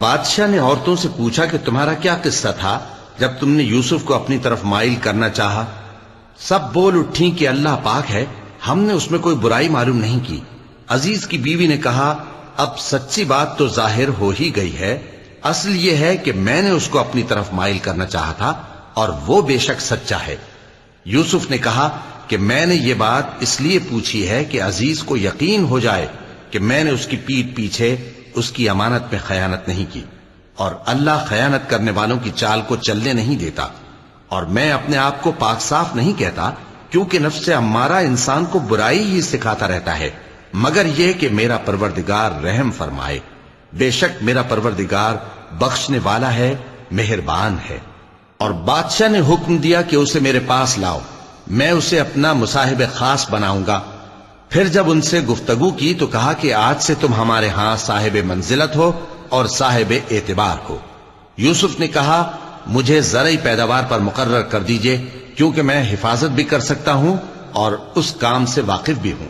بادشاہ نے عورتوں سے پوچھا کہ تمہارا کیا قصہ تھا جب تم نے یوسف کو اپنی طرف مائل کرنا چاہا؟ سب بول اٹھیں کہ اللہ پاک ہے، ہم نے اس میں کوئی برائی معلوم نہیں کی۔ عزیز کی بیوی نے کہا، اب سچی بات تو ظاہر ہو ہی گئی ہے، اصل یہ ہے کہ میں نے اس کو اپنی طرف مائل کرنا چاہا تھا اور وہ بے شک سچا ہے۔ یوسف نے کہا کہ میں نے یہ بات اس لیے پوچھی ہے کہ عزیز کو یقین ہو جائے کہ میں نے اس کی پیٹھ پیچھے اس کی امانت میں خیانت نہیں کی، اور اللہ خیانت کرنے والوں کی چال کو چلنے نہیں دیتا۔ اور میں اپنے آپ کو پاک صاف نہیں کہتا، کیونکہ نفس امارہ انسان کو برائی ہی سکھاتا رہتا ہے، مگر یہ کہ میرا پروردگار رحم فرمائے۔ بے شک میرا پروردگار بخشنے والا ہے، مہربان ہے۔ اور بادشاہ نے حکم دیا کہ اسے میرے پاس لاؤ، میں اسے اپنا مصاحب خاص بناؤں گا۔ پھر جب ان سے گفتگو کی تو کہا کہ آج سے تم ہمارے ہاں صاحب منزلت ہو اور صاحب اعتبار ہو۔ یوسف نے کہا، مجھے زرعی پیداوار پر مقرر کر دیجئے، کیونکہ میں حفاظت بھی کر سکتا ہوں اور اس کام سے واقف بھی ہوں۔